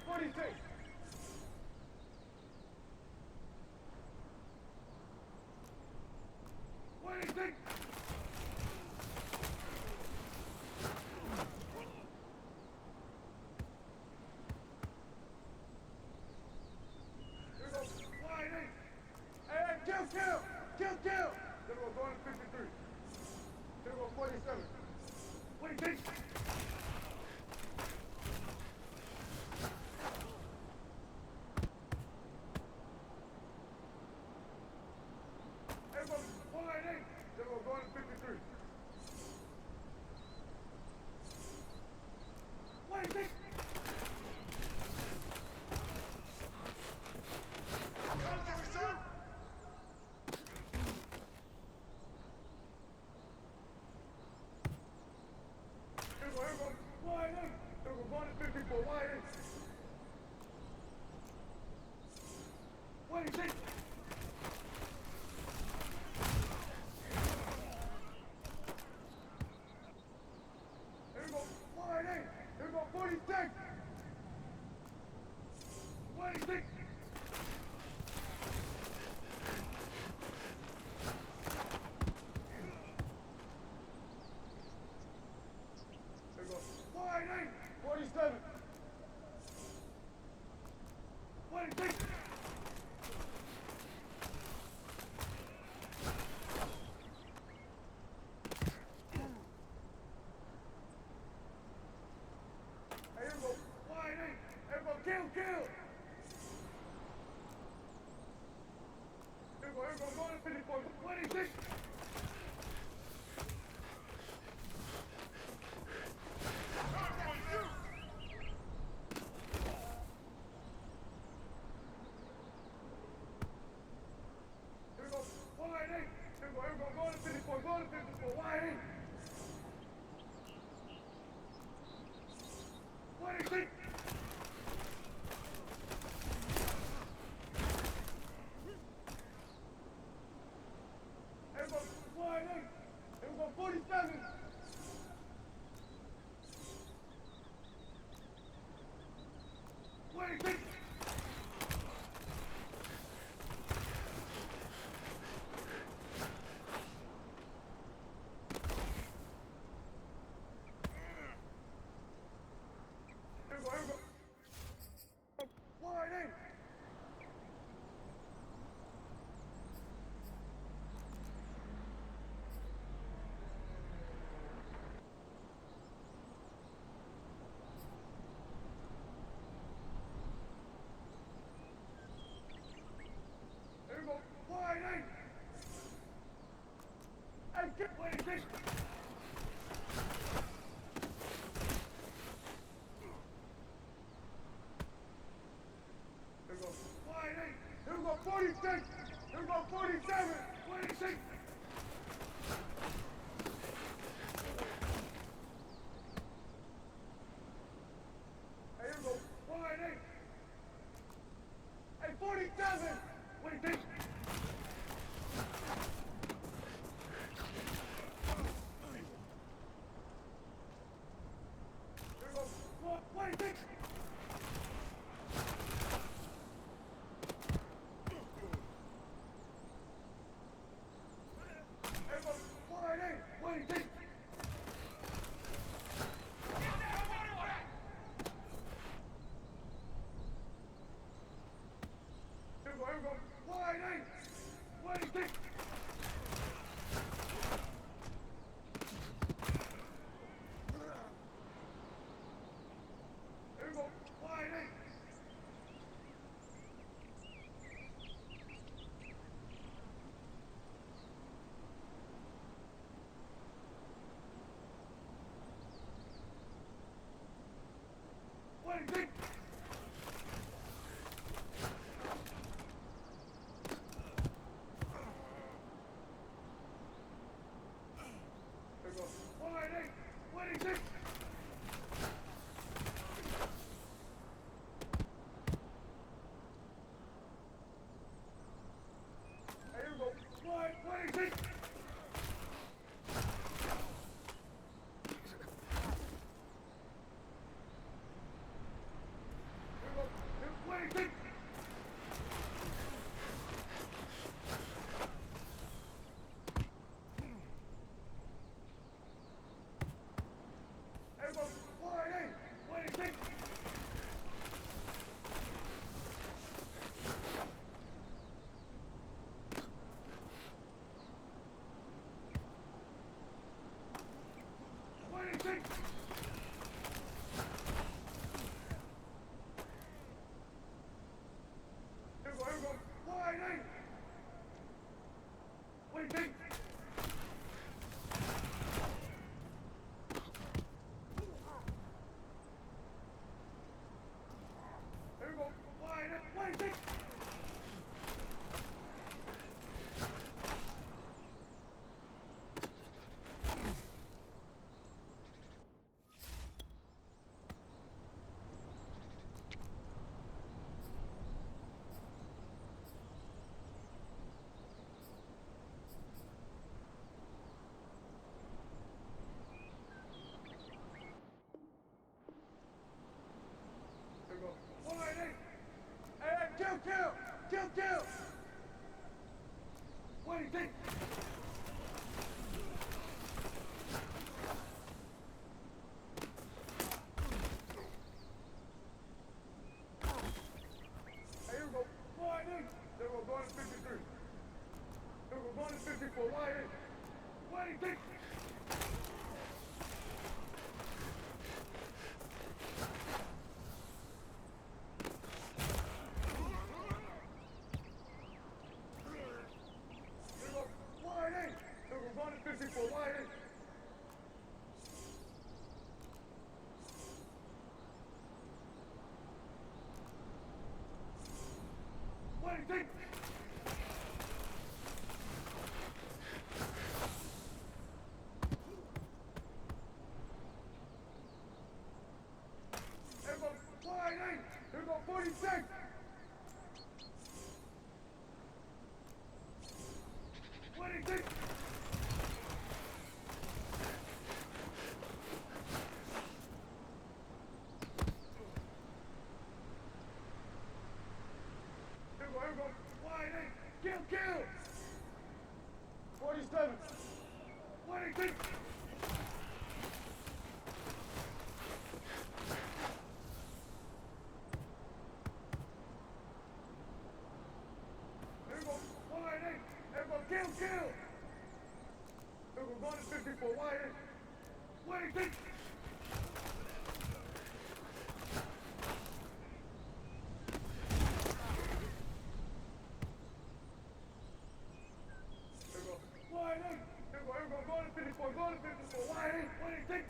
46, 46. What do you think? Here we go. Wide eight. Hey, kill. Then we're going to 53. Then we're 47. What do you think? Everybody, wide eight. Then we're going to 53. What do you think? Everybody, wide eight. Then we're going to 54. Wide eight. What do you think? Here we go, wide eight. Here we go, 46. What do you think? Here we go, wide eight. 47. What do you think? Hey, here we go, wide eight. Here we go, kill. Here we go, going to 54. What do you think? Here we go, wide eight. Here we go, going to 54. Wide eight. What do you think? Here we go, wide eight. Here we go, 47. What do you think? Here we go. Wide eight. Here we go, wide eight. Hey, get what do you think? Here we go, wide eight. Here we go, 46. Here we go, 47. What do you think? Hey, here we go, wide eight. Hey, 47. What do you think? Here we go, what do you think? Wide eight. What do you think? Here we go, wide eight. think? Hey, here we go. Wide in. There we go. Going to 53. Here we go. Going to 54. Wide in. What do you think? Wide in. Here we go. Going to 54. Wide in. What do you think? Here we go. Wide in. Here we go. 46. What do you think? Here we go. Wide in. Kill. 47. What do you think? Here we go. Wide in. Here we go. Kill. Here we go. Going to 54. Wide in. What do you think? Wide in. Here we go. Going to 54. Going to 54. Wide in. What do you think?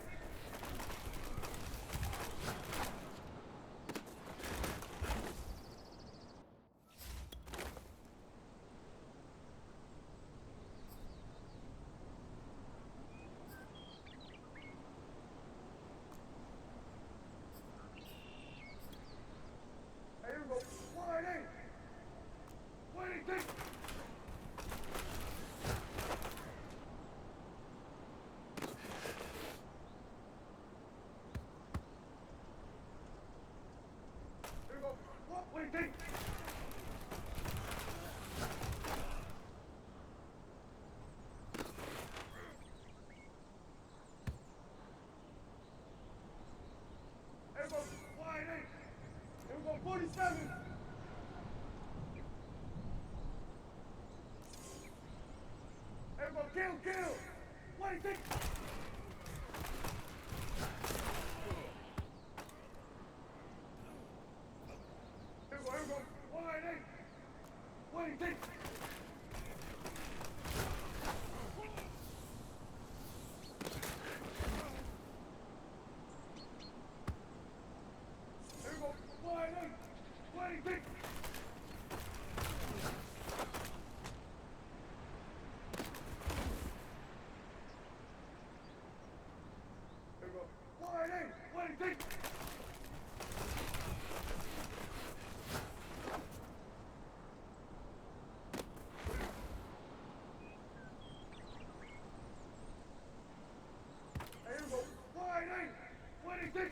Hey, here we go. Wide in. What do you think? Here we go. What do you think? Here we go. Wide in. Here we go. 47. Here we go. Kill. What do you think? Here we go. Wide in. What do you think? Here we go. Wide in. What do you think? Here we go. Wide in. What do you think? Here we go. Wide in. What do you think?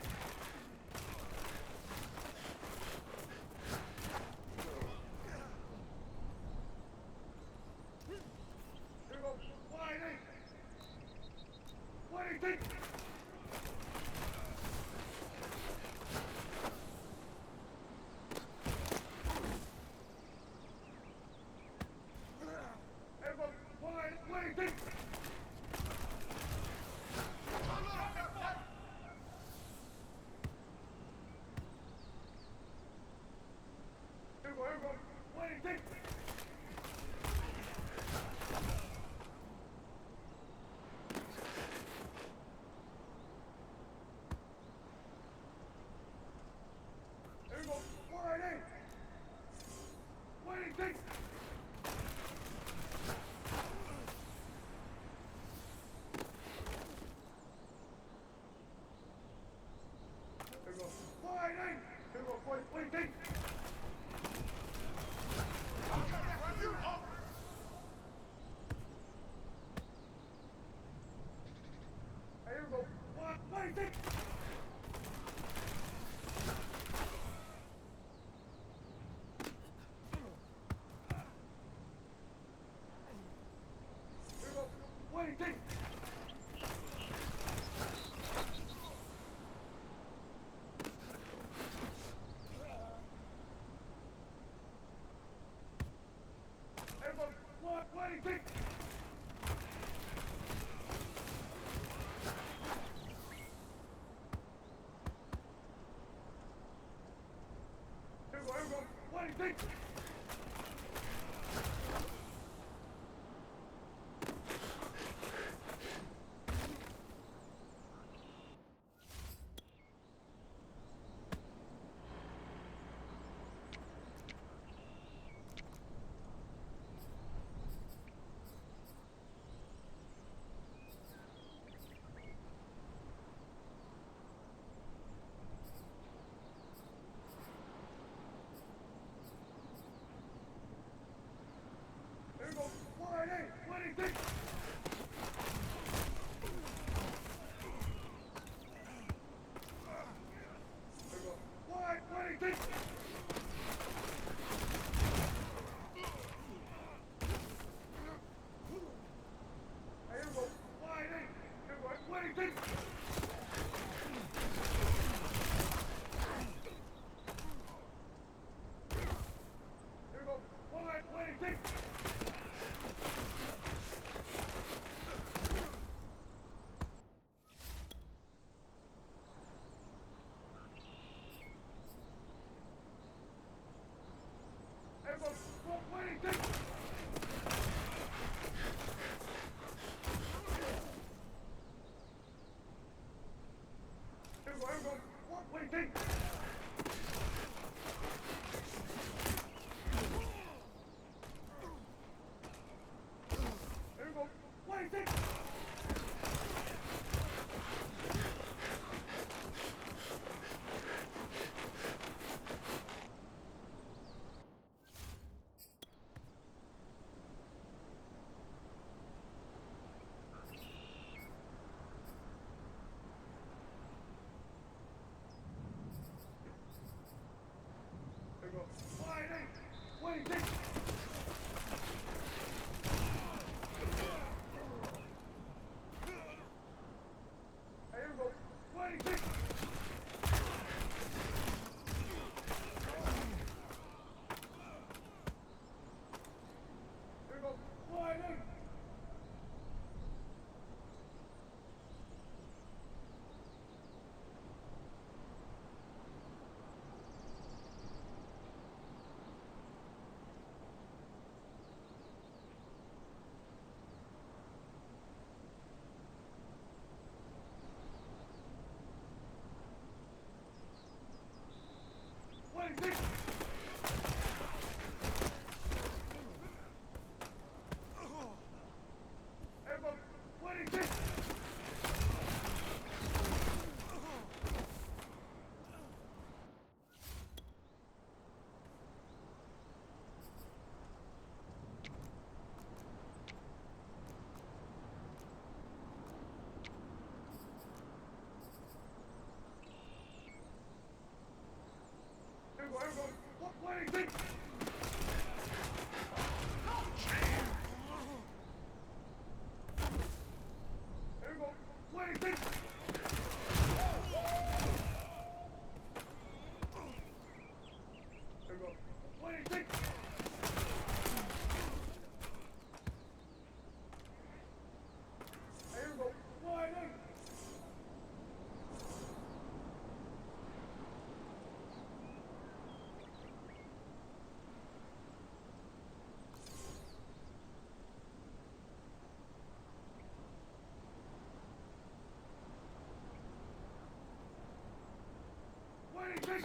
Waiting. Here we go, here we go. Waiting. Here we go. Waiting. Waiting. Here we go. Waiting. Here we go. Waiting. Here we go. Waiting. Waiting. Here we go. Waiting. Here we go. Waiting. Here we go. Waiting. Here we go. Waiting. Here we go. Waiting. Waiting. Everyone, waiting. Here we go, everyone. Waiting. Here we go. Waiting. Here we go. Waiting. Here we go. Waiting. Waiting.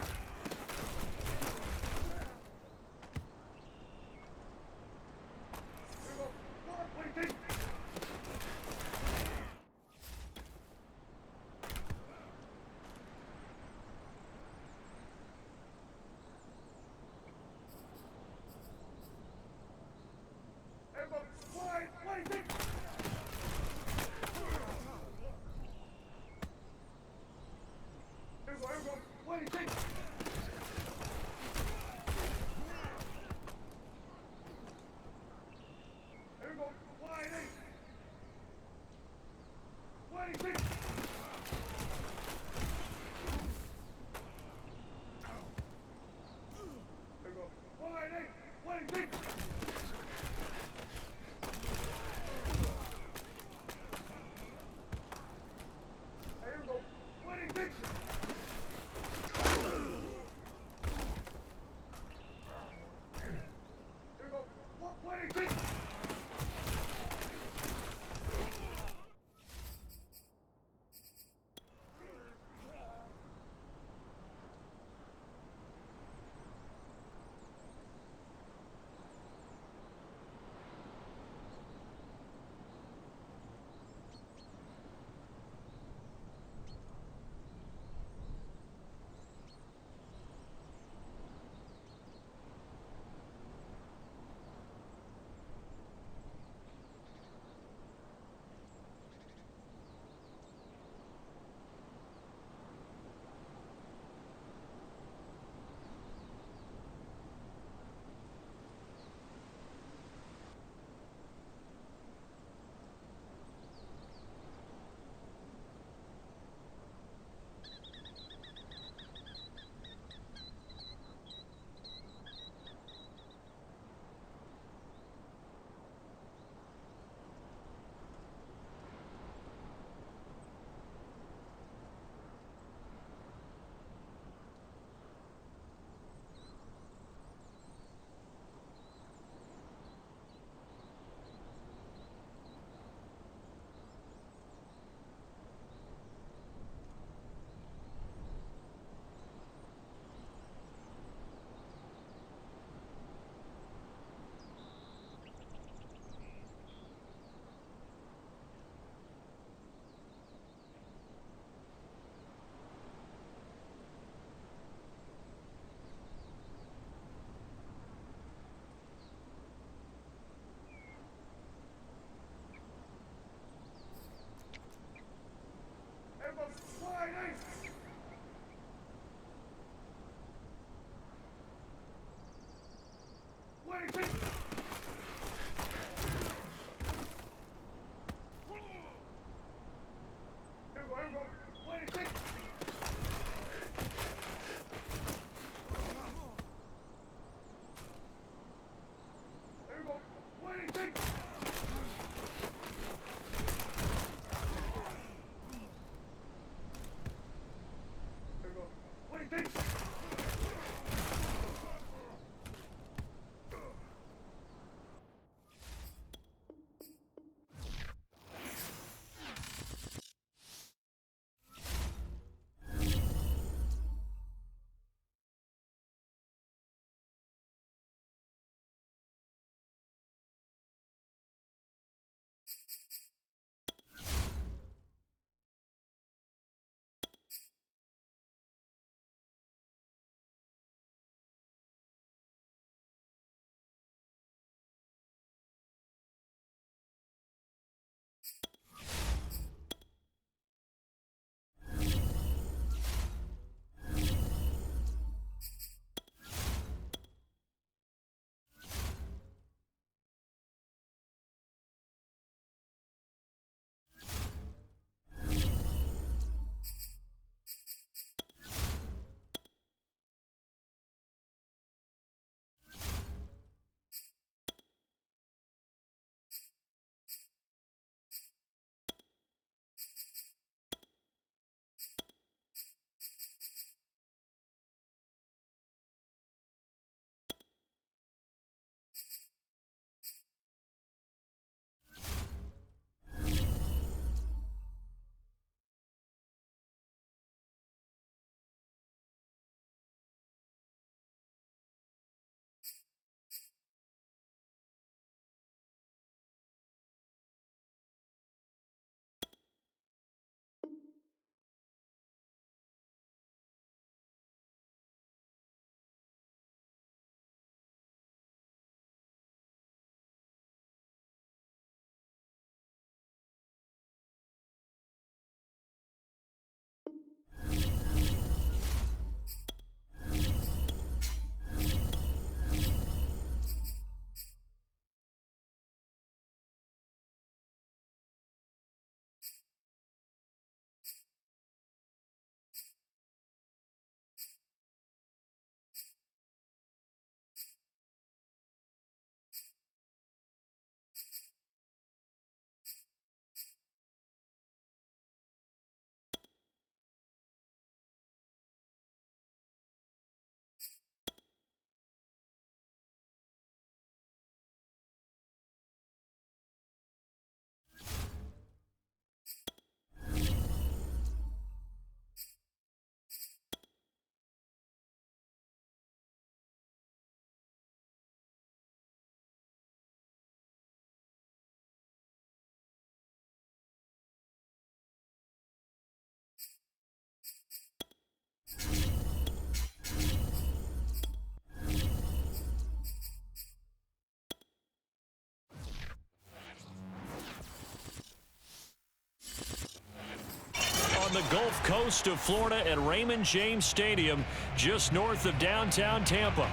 On the Gulf Coast of Florida at Raymond James Stadium, just north of downtown Tampa.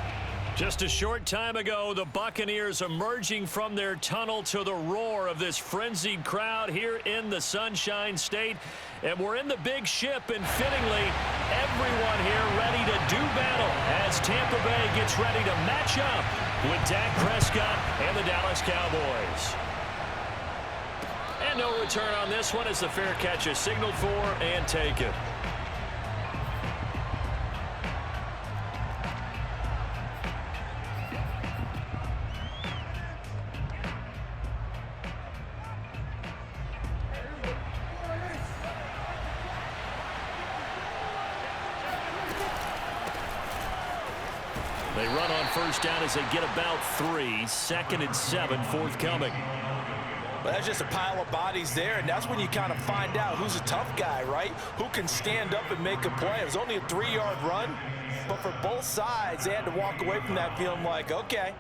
Just a short time ago, the Buccaneers emerging from their tunnel to the roar of this frenzied crowd here in the Sunshine State. And we're in the big ship, and fittingly, everyone here ready to do battle as Tampa Bay gets ready to match up with Dak Prescott and the Dallas Cowboys. And no return on this one as the fair catch is signaled for and taken. They run on first down as they get about 3. 2nd and 7 forthcoming. Well, that's just a pile of bodies there, and that's when you kind of find out who's a tough guy, right? Who can stand up and make a play. It was only a 3-yard run, but for both sides, they had to walk away from that feeling like, okay,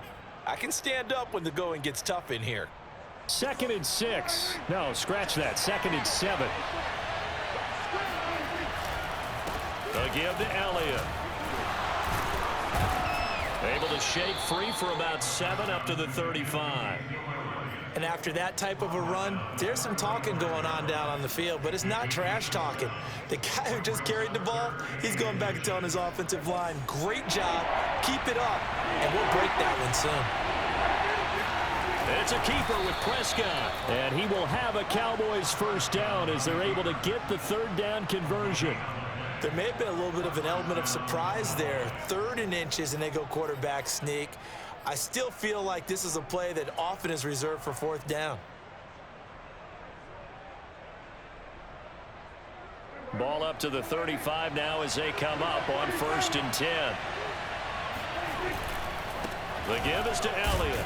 I can stand up when the going gets tough in here. 2nd and 6. No, scratch that. 2nd and 7. The give to Elliott. Able to shake free for about 7 up to the 35. And after that type of a run, there's some talking going on down on the field, but it's not trash talking. The guy who just carried the ball, he's going back and telling his offensive line, great job, keep it up, and we'll break that one soon. It's a keeper with Prescott, and he will have a Cowboys first down as they're able to get the 3rd down conversion. There may have been a little bit of an element of surprise there. 3rd and inches, and they go quarterback sneak. I still feel like this is a play that often is reserved for 4th down. Ball up to the 35 now as they come up on 1st and 10. The give is to Elliott.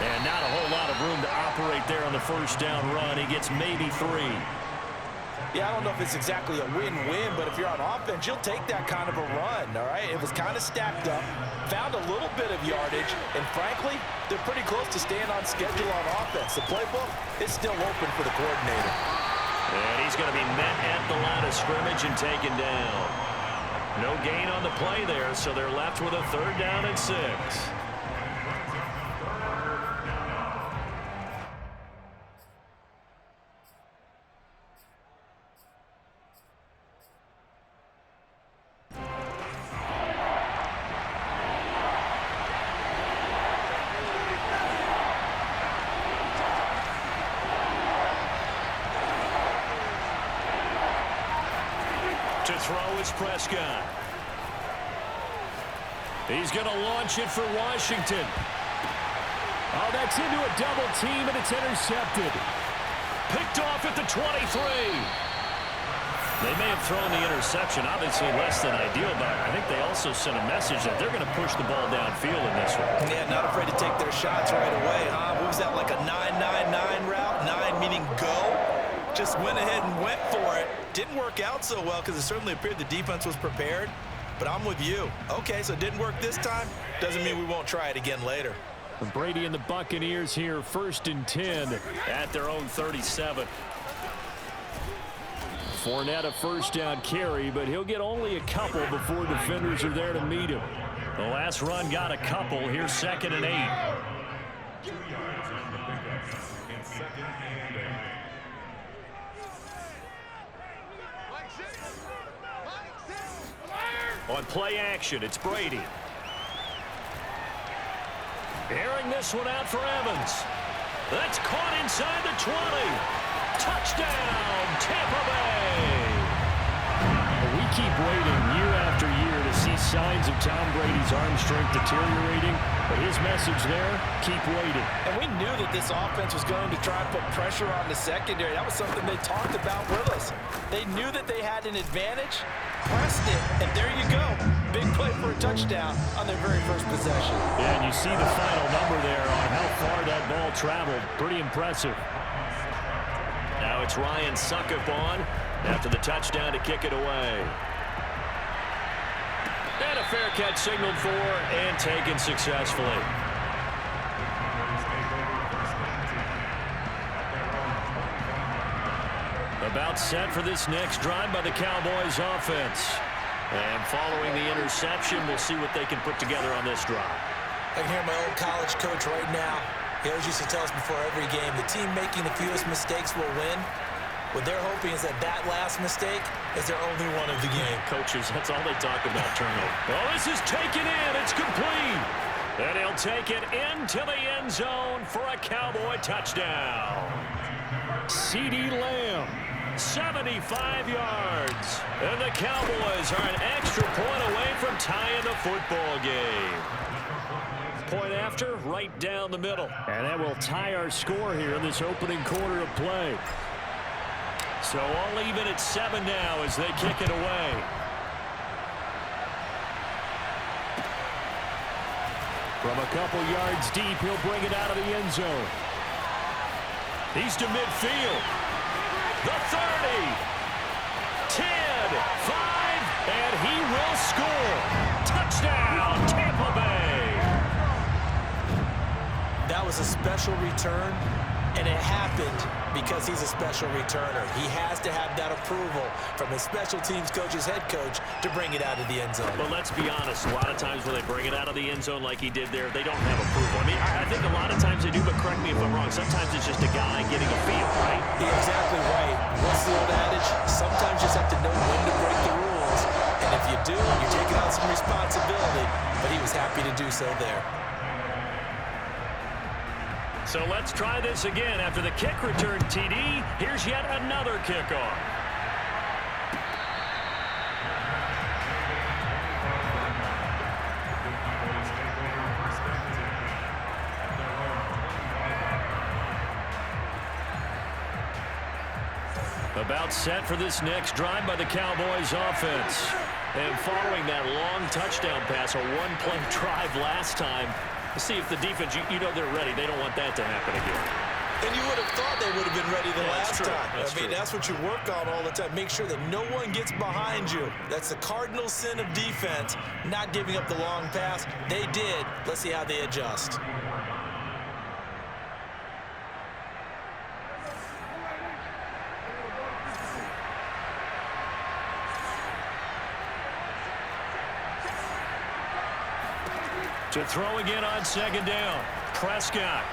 And not a whole lot of room to operate there on the first down run. He gets maybe 3. Yeah, I don't know if it's exactly a win-win, but if you're on offense, you'll take that kind of a run, all right? It was kind of stacked up, found a little bit of yardage, and frankly, they're pretty close to staying on schedule on offense. The playbook is still open for the coordinator. And he's going to be met at the line of scrimmage and taken down. No gain on the play there, so they're left with a 3rd down and 6. To throw is Prescott. He's going to launch it for Washington. Oh, that's into a double team, and it's intercepted. Picked off at the 23. They may have thrown the interception, obviously less than ideal, but I think they also sent a message that they're going to push the ball downfield in this one. Yeah, not afraid to take their shots right away, huh? What was that, like a 9-9-9 route? 9 meaning go? Just went ahead and went for it. Didn't work out so well because it certainly appeared the defense was prepared. But I'm with you. Okay, so it didn't work this time. Doesn't mean we won't try it again later. Brady and the Buccaneers here, 1st and 10 at their own 37. Fournette a 1st down carry, but he'll get only a couple before defenders are there to meet him. The last run got a couple. Here's 2nd and 8. 2 yards on the pickup and 2nd and 8. On play action, it's Brady. Airing this one out for Evans. That's caught inside the 20. Touchdown, Tampa Bay. We keep waiting year after year to see signs of Tom Brady's arm strength deteriorating, but his message there, keep waiting. And we knew that this offense was going to try and put pressure on the secondary. That was something they talked about with us. They knew that they had an advantage, pressed it, and there you go. Big play for a touchdown on their very first possession. Yeah, and you see the final number there on how far that ball traveled. Pretty impressive. Now it's Ryan Suckup on after the touchdown to kick it away. And a fair catch signaled for and taken successfully. About set for this next drive by the Cowboys offense. And following the interception, we'll see what they can put together on this drive. I can hear my old college coach right now. He always used to tell us before every game, the team making the fewest mistakes will win. What they're hoping is that that last mistake is their only one of the game. Coaches, that's all they talk about, turnover. Oh, this is taken in. It's complete. And he'll take it into the end zone for a Cowboy touchdown. CeeDee Lamb, 75 yards. And the Cowboys are an extra point away from tying the football game. Point after, right down the middle. And that will tie our score here in this opening quarter of play. So all even at 7 now as they kick it away. From a couple yards deep, he'll bring it out of the end zone. He's to midfield. The 30. 10, 5, and he will score. Touchdown, Tampa Bay. That was a special return, and it happened because he's a special returner. He has to have that approval from his special teams coach's head coach to bring it out of the end zone. But let's be honest, a lot of times when they bring it out of the end zone like he did there, they don't have approval. I mean, I think a lot of times they do, but correct me if I'm wrong. Sometimes it's just a guy getting a feel, right? You're exactly right. What's the old adage? Sometimes you just have to know when to break the rules. And if you do, you're taking on some responsibility. But he was happy to do so there. So let's try this again. After the kick return TD, here's yet another kickoff. About set for this next drive by the Cowboys offense. And following that long touchdown pass, a one-play drive last time, See if the defense, you know they're ready. They don't want that to happen again. And you would have thought they would have been ready the last time. That's what you work on all the time. Make sure that no one gets behind you. That's the cardinal sin of defense, not giving up the long pass. They did. Let's see how they adjust. To throw again on second down. Prescott.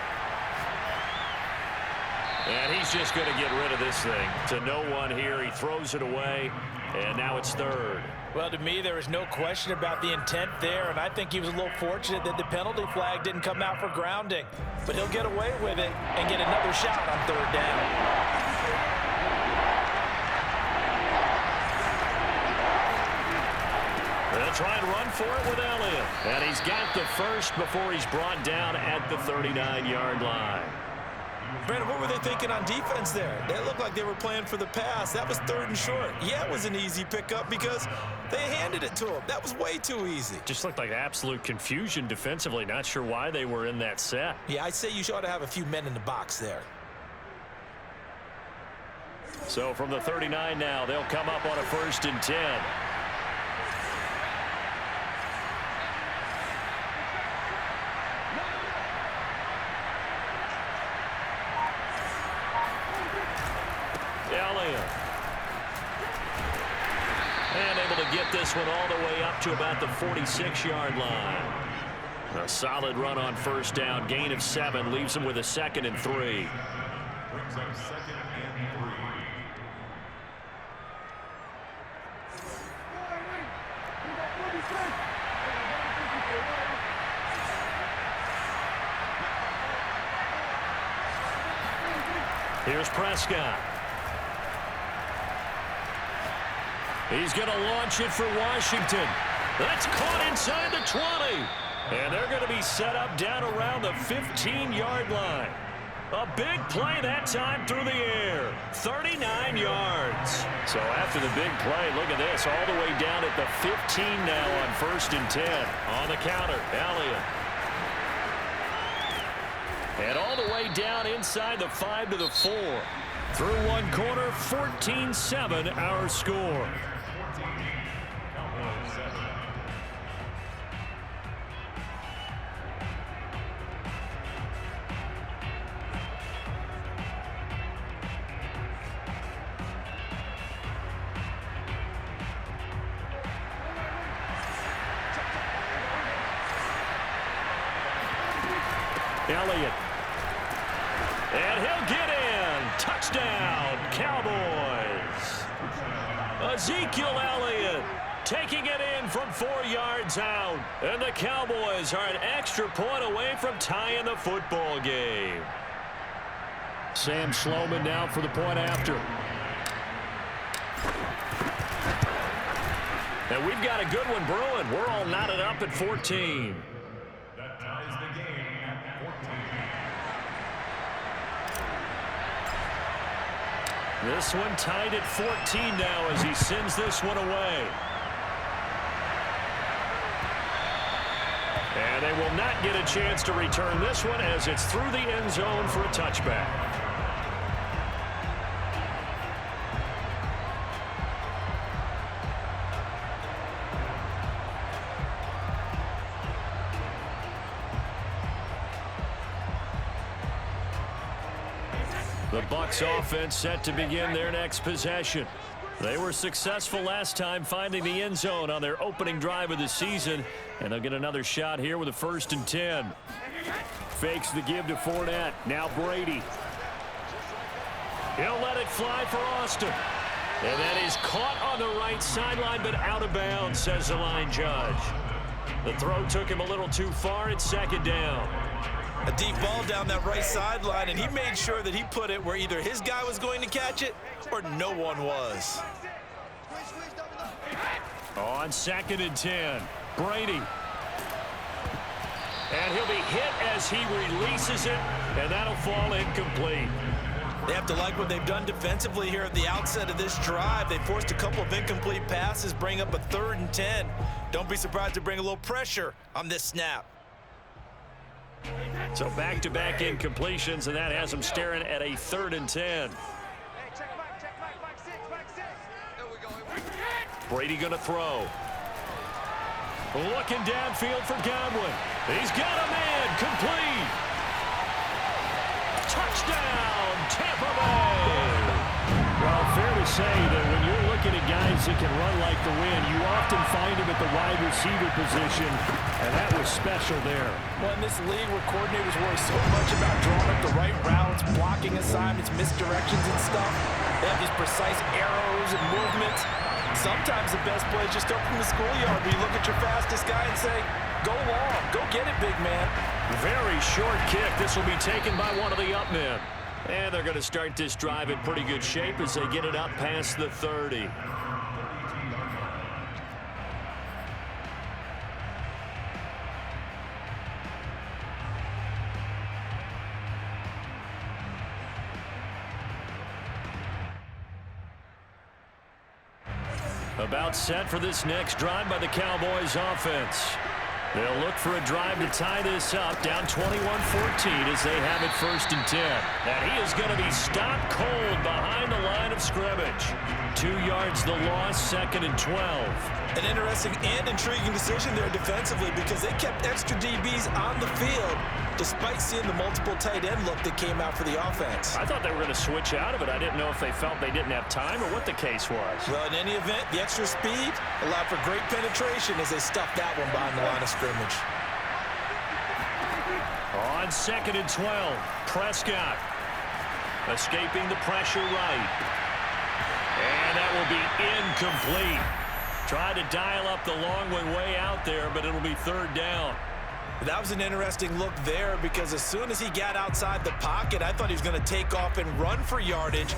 And he's just going to get rid of this thing. To no one here. He throws it away, and now it's third. Well, to me, there is no question about the intent there, and I think he was a little fortunate that the penalty flag didn't come out for grounding. But he'll get away with it and get another shot on third down. They'll try and run for it with Elliott. And he's got the first before he's brought down at the 39-yard line. Brandon, what were they thinking on defense there? They looked like they were playing for the pass. That was third and short. Yeah, it was an easy pickup because they handed it to him. That was way too easy. Just looked like absolute confusion defensively. Not sure why they were in that set. Yeah, I'd say you ought to have a few men in the box there. So from the 39 now, they'll come up on a 1st and 10. And able to get this one all the way up to about the 46-yard line. A solid run on 1st down. Gain of 7 leaves him with a 2nd and 3. Brings up 2nd and 3. Here's Prescott. He's going to launch it for Washington. That's caught inside the 20. And they're going to be set up down around the 15-yard line. A big play that time through the air. 39 yards. So after the big play, look at this. All the way down at the 15 now on 1st and 10. On the counter, Elliott. And all the way down inside the 5 to the 4. Through one quarter, 14-7 our score. Elliott. And he'll get in. Touchdown, Cowboys. Ezekiel Elliott taking it in from 4 yards out. And the Cowboys are an extra point away from tying the football game. Sam Sloman now for the point after. And we've got a good one brewing. We're all knotted up at 14. That ties the game at 14. This one tied at 14 now as he sends this one away. And they will not get a chance to return this one as it's through the end zone for a touchback. The Bucs offense set to begin their next possession. They were successful last time finding the end zone on their opening drive of the season, and they'll get another shot here with a 1st and 10. Fakes the give to Fournette. Now Brady. He'll let it fly for Austin. And that is caught on the right sideline, but out of bounds, says the line judge. The throw took him a little too far. It's 2nd down. A deep ball down that right sideline, and he made sure that he put it where either his guy was going to catch it or no one was. On 2nd and 10, Brady. And he'll be hit as he releases it, and that'll fall incomplete. They have to like what they've done defensively here at the outset of this drive. They forced a couple of incomplete passes, bring up a 3rd and 10. Don't be surprised to bring a little pressure on this snap. So back-to-back incompletions, and that has them staring at a 3rd and 10. Brady going to throw. Looking downfield for Godwin. He's got a man. Complete. Touchdown, Tampa Bay. Well, fair to say that when you're looking at guys that can run like the wind, you often find them at the wide receiver position, and that was special there. Well, in this league where coordinators worry so much about drawing up the right routes, blocking assignments, misdirections and stuff, they have these precise arrows and movements. Sometimes the best play is just up from the schoolyard where you look at your fastest guy and say, go long, go get it, big man. Very short kick. This will be taken by one of the up men. And they're going to start this drive in pretty good shape as they get it up past the 30. About set for this next drive by the Cowboys offense. They'll look for a drive to tie this up, down 21-14 as they have it 1st and 10. And he is going to be stopped cold behind the line of scrimmage. 2 yards the loss, 2nd and 12. An interesting and intriguing decision there defensively because they kept extra DBs on the field despite seeing the multiple tight end look that came out for the offense. I thought they were going to switch out of it. I didn't know if they felt they didn't have time or what the case was. Well, in any event, the extra speed allowed for great penetration as they stuffed that one behind the line of scrimmage. On 2nd and 12, Prescott escaping the pressure right. And that will be incomplete. Tried to dial up the long way out there, but it'll be 3rd down. That was an interesting look there because as soon as he got outside the pocket, I thought he was going to take off and run for yardage.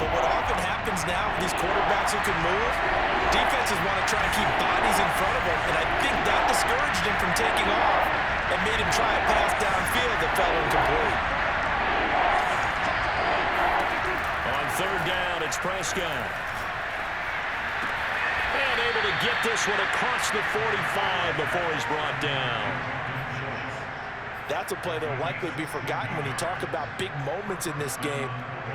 But what often happens now with these quarterbacks who can move, defenses want to try and keep bodies in front of them, and I think that discouraged him from taking off and made him try a pass downfield that fell incomplete. On 3rd down, it's Prescott. And able to get this one across the 45 before he's brought down. That's a play that will likely be forgotten when you talk about big moments in this game.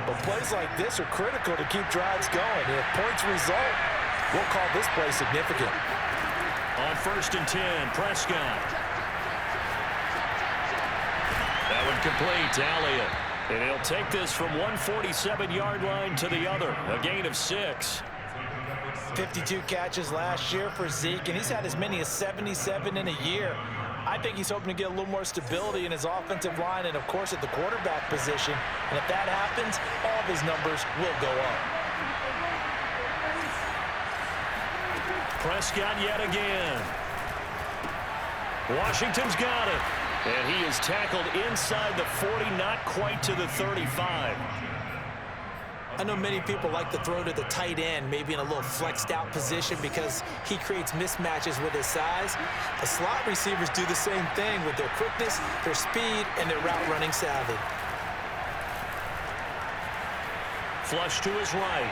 But plays like this are critical to keep drives going. And if points result, we'll call this play significant. On 1st and 10, Prescott. That one complete to Elliott. And he'll take this from 147-yard line to the other. A gain of 6. 52 catches last year for Zeke, and he's had as many as 77 in a year. I think he's hoping to get a little more stability in his offensive line and, of course, at the quarterback position. And if that happens, all of his numbers will go up. Prescott yet again. Washington's got it. And he is tackled inside the 40, not quite to the 35. I know many people like to throw to the tight end, maybe in a little flexed out position because he creates mismatches with his size. The slot receivers do the same thing with their quickness, their speed, and their route running savvy. Flush to his right.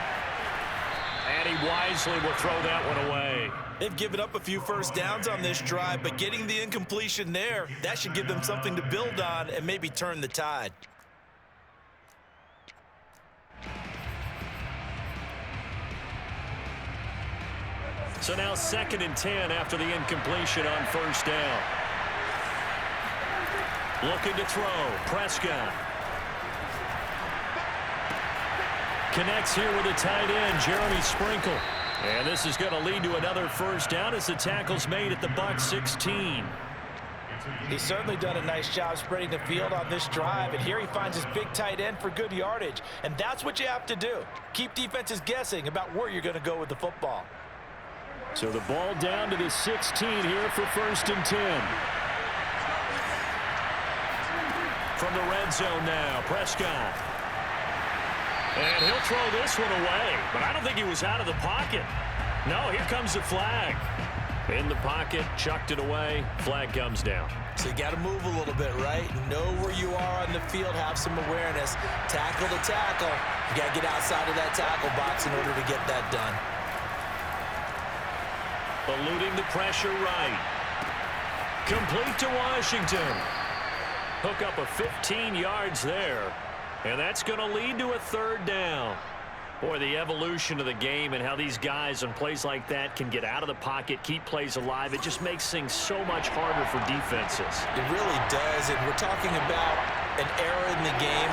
And he wisely will throw that one away. They've given up a few first downs on this drive, but getting the incompletion there, that should give them something to build on and maybe turn the tide. So now 2nd and 10 after the incompletion on 1st down. Looking to throw. Prescott. Connects here with a tight end, Jeremy Sprinkle. And this is going to lead to another 1st down as the tackle's made at the Bucs 16. He's certainly done a nice job spreading the field on this drive, and here he finds his big tight end for good yardage. And that's what you have to do. Keep defenses guessing about where you're going to go with the football. So the ball down to the 16 here for 1st and 10. From the red zone now, Prescott. And he'll throw this one away, but I don't think he was out of the pocket. No, here comes the flag. In the pocket, chucked it away, flag comes down. So you got to move a little bit, right? Know where you are on the field, have some awareness. Tackle to tackle. You got to get outside of that tackle box in order to get that done. Eluding the pressure right. Complete to Washington. hook up a 15 yards there. And that's going to lead to a third down. Boy, the evolution of the game and how these guys on plays like that can get out of the pocket, keep plays alive, it just makes things so much harder for defenses. It really does, and we're talking about an era in the game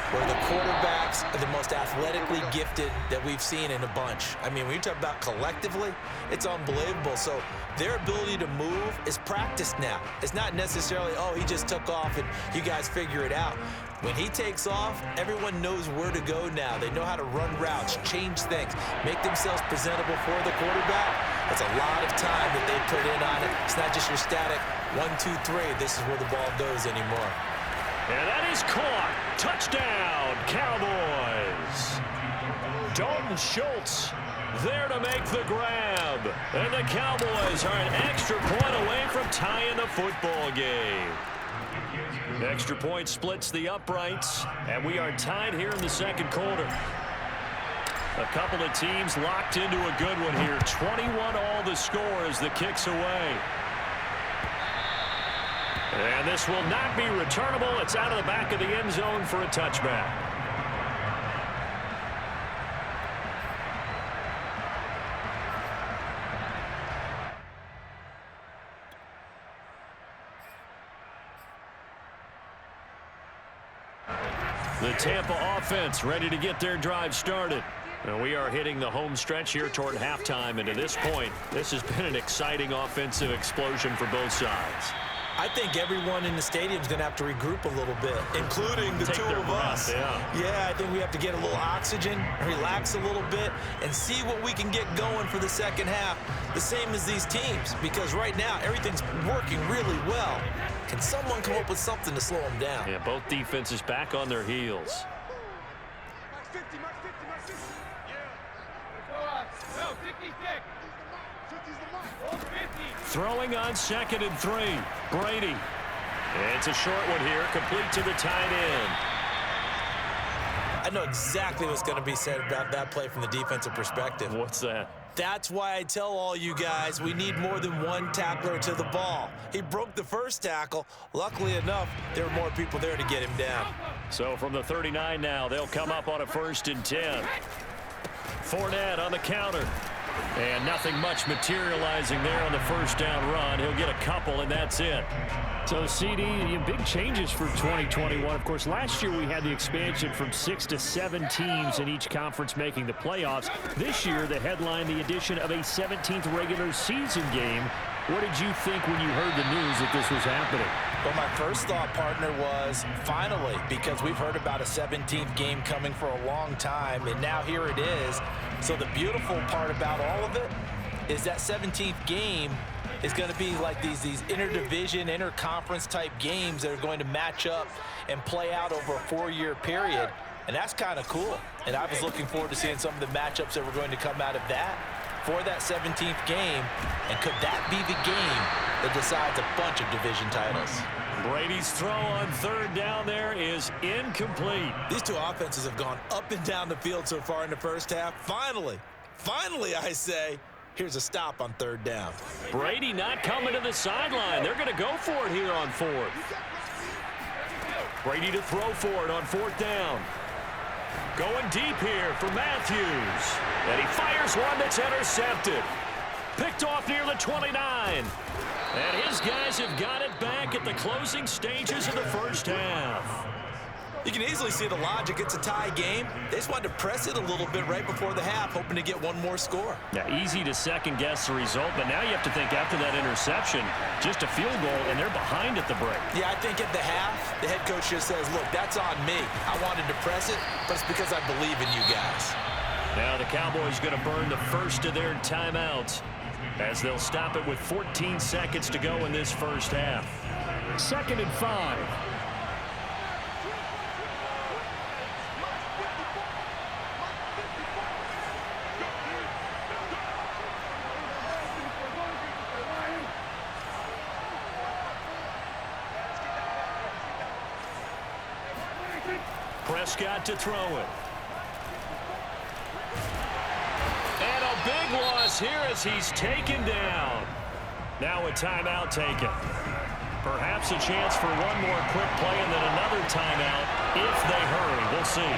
where the quarterbacks are the most athletically gifted that we've seen in a bunch. I mean, when you talk about collectively, it's unbelievable. So their ability to move is practiced now. It's not necessarily, oh, he just took off and you guys figure it out. When he takes off, everyone knows where to go now. They know how to run routes, change things, make themselves presentable for the quarterback. That's a lot of time that they put in on it. It's not just your static 1, 2, 3. This is where the ball goes anymore. And that is caught. Touchdown, Cowboys. Dalton Schultz there to make the grab. And the Cowboys are an extra point away from tying the football game. Extra point splits the uprights, and we are tied here in the second quarter. A couple of teams locked into a good one here. 21 all the score as the kick's away. And this will not be returnable. It's out of the back of the end zone for a touchback. The Tampa offense ready to get their drive started. And we are hitting the home stretch here toward halftime. And to this point, this has been an exciting offensive explosion for both sides. I think everyone in the stadium is going to have to regroup a little bit, including the two of us. Yeah, I think we have to get a little oxygen, relax a little bit, and see what we can get going for the second half, the same as these teams, because right now everything's working really well. Can someone come up with something to slow them down? Yeah, both defenses back on their heels. Max 50, Max 50, Max 50. Yeah. No, 50's deck. 50's the mark. 50. Throwing on 2nd and 3. Brady. It's a short one here, complete to the tight end. I know exactly what's going to be said about that play from the defensive perspective. What's that? That's why I tell all you guys we need more than one tackler to the ball. He broke the first tackle. Luckily enough, there were more people there to get him down. So from the 39 now, they'll come up on a 1st and 10. Fournette on the counter. And nothing much materializing there on the first down run. He'll get a couple, and that's it. So, CD, big changes for 2021. Of course, last year we had the expansion from 6 to 7 teams in each conference making the playoffs. This year, the headline, the addition of a 17th regular season game. What did you think when you heard the news that this was happening? Well, my first thought, partner, was finally, because we've heard about a 17th game coming for a long time, and now here it is. So the beautiful part about all of it is that 17th game is going to be like these interdivision, interconference type games that are going to match up and play out over a 4-year period. And that's kind of cool. And I was looking forward to seeing some of the matchups that were going to come out of that for that 17th game. And could that be the game that decides a bunch of division titles? Brady's throw on 3rd down there is incomplete. These two offenses have gone up and down the field so far in the first half. Finally, I say, here's a stop on 3rd down. Brady not coming to the sideline. They're going to go for it here on 4th. Brady to throw for it on 4th down. Going deep here for Matthews. And he fires one that's intercepted. Picked off near the 29. And his guys have got it back at the closing stages of the first half. You can easily see the logic. It's a tie game. They just wanted to press it a little bit right before the half, hoping to get one more score. Yeah, easy to second-guess the result, but now you have to think after that interception, just a field goal, and they're behind at the break. Yeah, I think at the half, the head coach just says, look, that's on me. I wanted to press it, but it's because I believe in you guys. Now the Cowboys going to burn the first of their timeouts as they'll stop it with 14 seconds to go in this first half. 2nd and 5. Prescott to throw it. And a big loss here as he's taken down. Now a timeout taken. Perhaps a chance for one more quick play and then another timeout if they hurry. We'll see.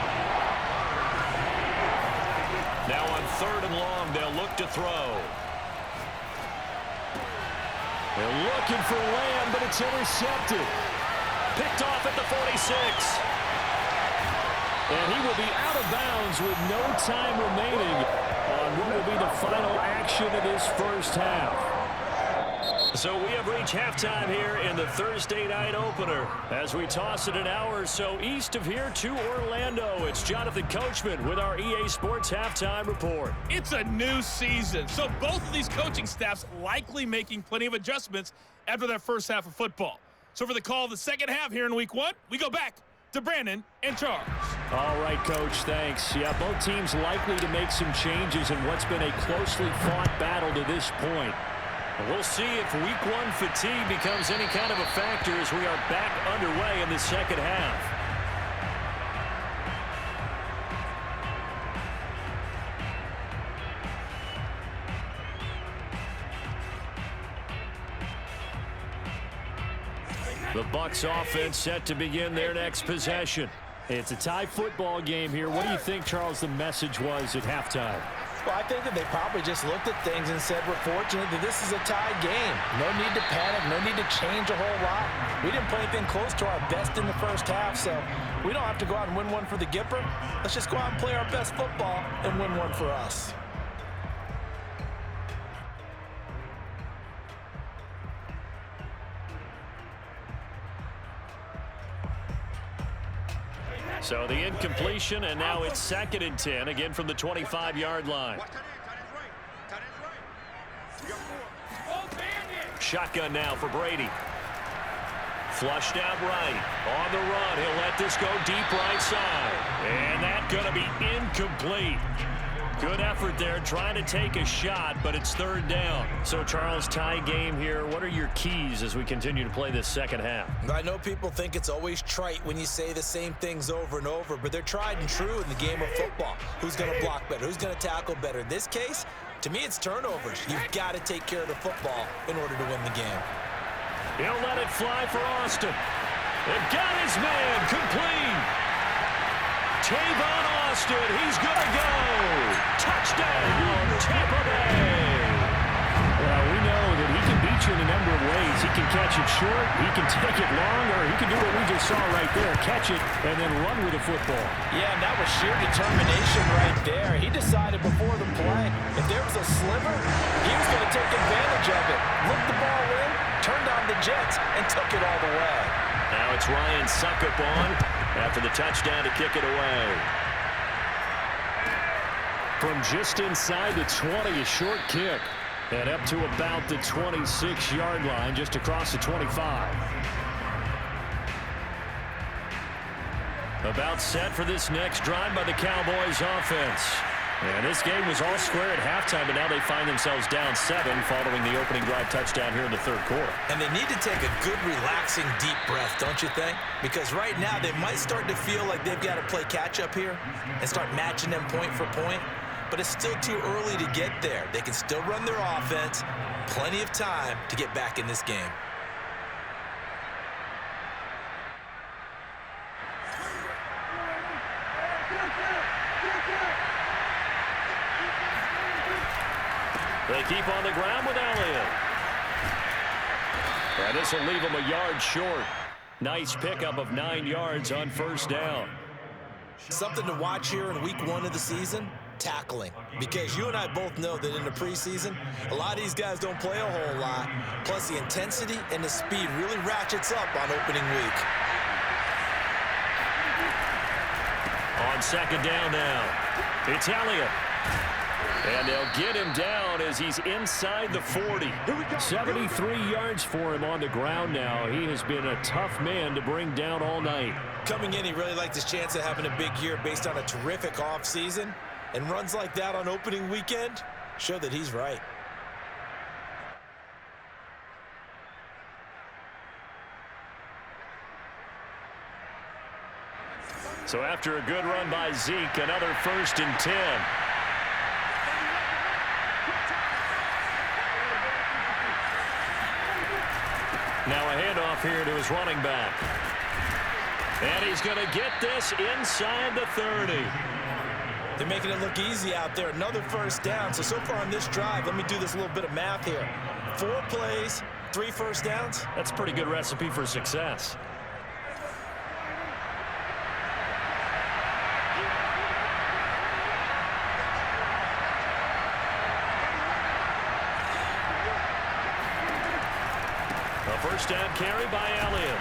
Now on 3rd and long, they'll look to throw. They're looking for Lamb, but it's intercepted. Picked off at the 46. And he will be out of bounds with no time remaining on what will be the final action of this first half. So we have reached halftime here in the Thursday night opener. As we toss it an hour or so east of here to Orlando, it's Jonathan Coachman with our EA Sports Halftime Report. It's a new season, so both of these coaching staffs likely making plenty of adjustments after that first half of football. So for the call of the second half here in week 1, we go back to Brandon and Charles. All right, Coach, thanks. Yeah, both teams likely to make some changes in what's been a closely fought battle to this point. We'll see if week 1 fatigue becomes any kind of a factor as we are back underway in the second half. The Bucs offense set to begin their next possession. It's a tie football game here. What do you think, Charles, the message was at halftime? Well, I think that they probably just looked at things and said, we're fortunate that this is a tie game. No need to panic, no need to change a whole lot. We didn't play anything close to our best in the first half, so we don't have to go out and win one for the Gipper. Let's just go out and play our best football and win one for us. So the incompletion, and now it's 2nd and 10, again from the 25-yard line. Shotgun now for Brady. Flushed out right. On the run, he'll let this go deep right side. And that's going to be incomplete. Good effort there, trying to take a shot, but it's 3rd down. So, Charles, tie game here. What are your keys as we continue to play this second half? I know people think it's always trite when you say the same things over and over, but they're tried and true in the game of football. Who's going to block better? Who's going to tackle better? In this case, to me, it's turnovers. You've got to take care of the football in order to win the game. He'll let it fly for Austin. And got his man complete. Tavon Austin, he's going to go. Touchdown, Tampa Bay. Well, we know that he can beat you in a number of ways. He can catch it short, he can take it long, or he can do what we just saw right there, catch it and then run with the football. Yeah, and that was sheer determination right there. He decided before the play, if there was a sliver, he was going to take advantage of it. Looked the ball in, turned on the Jets, and took it all the way. Now it's Ryan Suckup on after the touchdown to kick it away. From just inside the 20, a short kick. And up to about the 26-yard line, just across the 25. About set for this next drive by the Cowboys offense. And this game was all square at halftime, but now they find themselves down 7 following the opening drive touchdown here in the 3rd quarter. And they need to take a good, relaxing, deep breath, don't you think? Because right now they might start to feel like they've got to play catch-up here and start matching them point for point. But it's still too early to get there. They can still run their offense. Plenty of time to get back in this game. They keep on the ground with Elliott. And this will leave them a yard short. Nice pickup of 9 yards on 1st down. Something to watch here in week 1 of the season, tackling. Because you and I both know that in the preseason, a lot of these guys don't play a whole lot. Plus the intensity and the speed really ratchets up on opening week. On 2nd down now, it's Elliott. And they'll get him down as he's inside the 40. 73 yards for him on the ground now. He has been a tough man to bring down all night. Coming in, he really liked his chance of having a big year based on a terrific offseason. And runs like that on opening weekend show that he's right. So after a good run by Zeke, another 1st and 10. Now a handoff here to his running back. And he's going to get this inside the 30. They're making it look easy out there. Another first down. So far on this drive, let me do this little bit of math here. 4 plays, 3 first downs. That's a pretty good recipe for success. A first down carry by Elliott.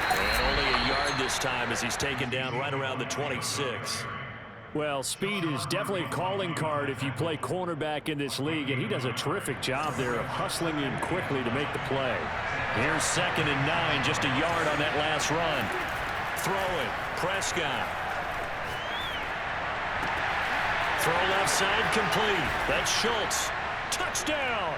And only a yard this time as he's taken down right around the 26. Well, speed is definitely a calling card if you play cornerback in this league, and he does a terrific job there of hustling in quickly to make the play. Here's 2nd and 9, just a yard on that last run. Throw it, Prescott. Throw left side complete. That's Schultz. Touchdown!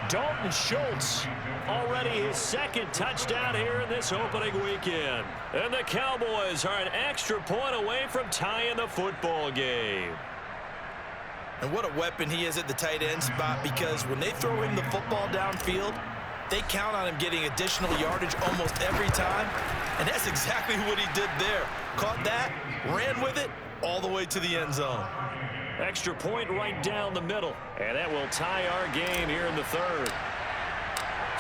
Dalton Schultz, already his 2nd touchdown here in this opening weekend. And the Cowboys are an extra point away from tying the football game. And what a weapon he is at the tight end spot, because when they throw him the football downfield, they count on him getting additional yardage almost every time. And that's exactly what he did there. Caught that, ran with it, all the way to the end zone. Extra point right down the middle. And that will tie our game here in the 3rd.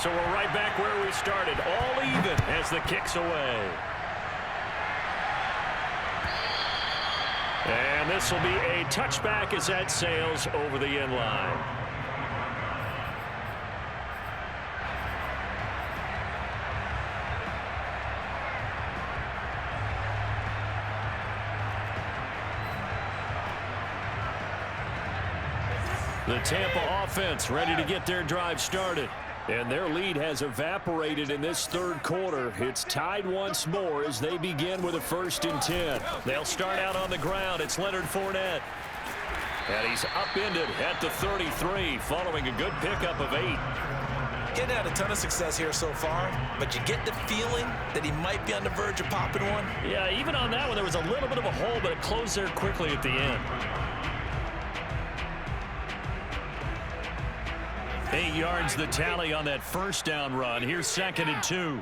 So we're right back where we started. All even as the kick's away. And this will be a touchback as that sails over the end line. The Tampa offense ready to get their drive started. And their lead has evaporated in this 3rd quarter. It's tied once more as they begin with a 1st and 10. They'll start out on the ground. It's Leonard Fournette. And he's upended at the 33 following a good pickup of 8. Getting had a ton of success here so far, but you get the feeling that he might be on the verge of popping one. Yeah, even on that one, there was a little bit of a hole, but it closed there quickly at the end. 8 yards the tally on that 1st down run. Here's 2nd and 2.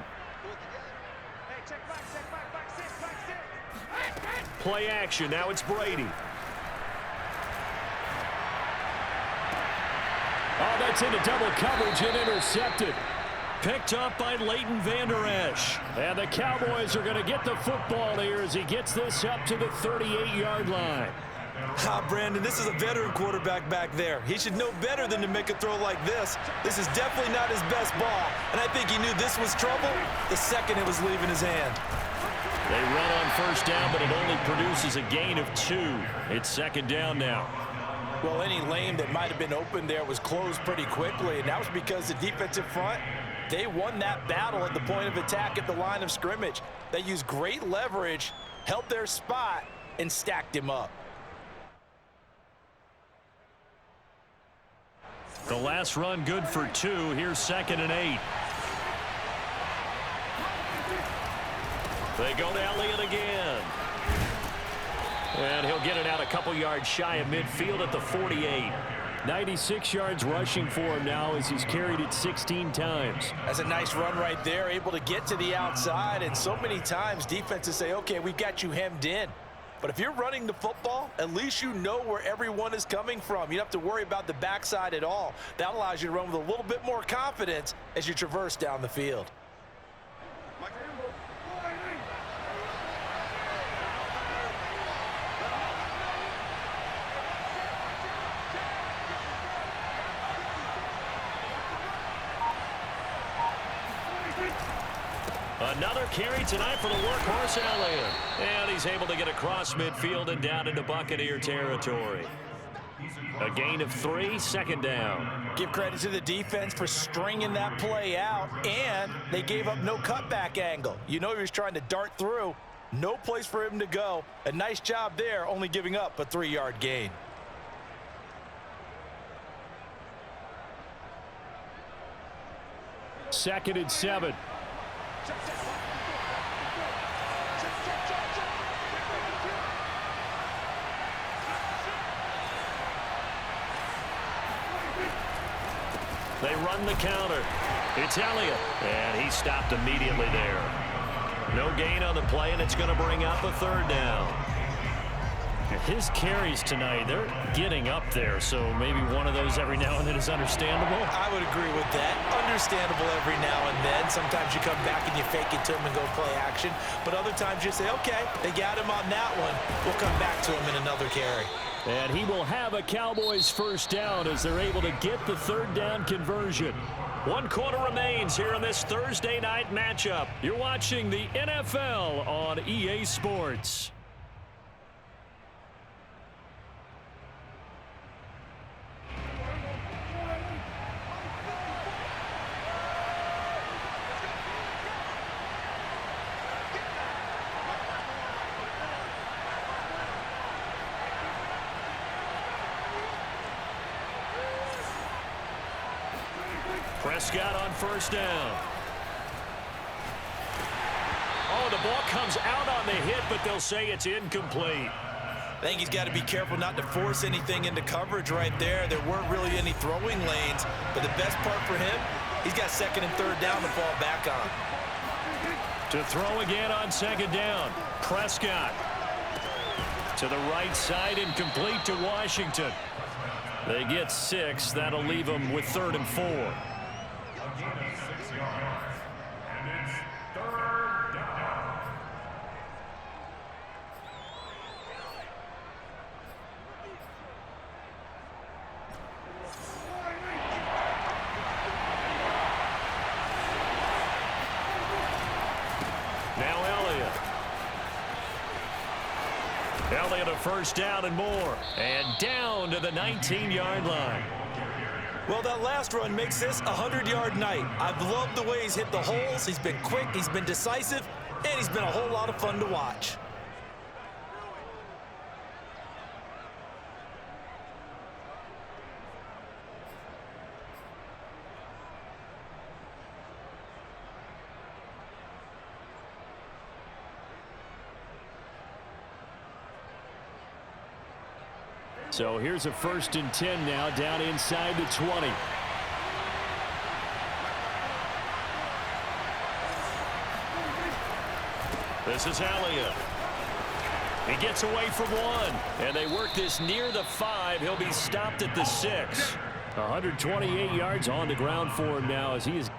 Play action. Now it's Brady. Oh, that's into double coverage and intercepted. Picked up by Leighton Vander Esch. And the Cowboys are going to get the football here as he gets this up to the 38-yard line. Brandon, this is a veteran quarterback back there. He should know better than to make a throw like this. This is definitely not his best ball, and I think he knew this was trouble the second it was leaving his hand. They run on 1st down, but it only produces a gain of 2. It's 2nd down now. Well, any lane that might have been open there was closed pretty quickly, and that was because the defensive front, they won that battle at the point of attack at the line of scrimmage. They used great leverage, held their spot, and stacked him up. The last run good for 2. Here's 2nd and 8. They go to Elliott again. And he'll get it out a couple yards shy of midfield at the 48. 96 yards rushing for him now as he's carried it 16 times. That's a nice run right there, able to get to the outside. And so many times defenses say, okay, we've got you hemmed in. But if you're running the football, at least you know where everyone is coming from. You don't have to worry about the backside at all. That allows you to run with a little bit more confidence as you traverse down the field. Another carry tonight for the workhorse Elliott. And he's able to get across midfield and down into Buccaneer territory. A gain of 3, 2nd down. Give credit to the defense for stringing that play out, and they gave up no cutback angle. You know he was trying to dart through. No place for him to go. A nice job there, only giving up a 3-yard gain. Second and 7. They run the counter. It's Elliott, and he stopped immediately there. No gain on the play, and it's going to bring up a third down. His carries tonight, they're getting up there, so maybe one of those every now and then is understandable. I would agree with that. Understandable every now and then. Sometimes you come back and you fake it to him and go play action. But other times you say, okay, they got him on that one. We'll come back to him in another carry. And he will have a Cowboys first down as they're able to get the third down conversion. 1 quarter remains here in this Thursday night matchup. You're watching the NFL on EA Sports. Prescott on first down. Oh, the ball comes out on the hit, but they'll say it's incomplete. I think he's got to be careful not to force anything into coverage right there. There weren't really any throwing lanes, but the best part for him, he's got second and third down to fall back on. To throw again on second down. Prescott to the right side, incomplete to Washington. They get 6. That'll leave them with 3rd and 4. Now Elliott. Elliott a first down and more. And down to the 19-yard line. Well, that last run makes this a 100-yard night. I've loved the way he's hit the holes. He's been quick, he's been decisive, and he's been a whole lot of fun to watch. So here's a 1st and 10 now, down inside the 20. This is Elliott. He gets away from 1, and they work this near the 5. He'll be stopped at the 6. 128 yards on the ground for him now as he is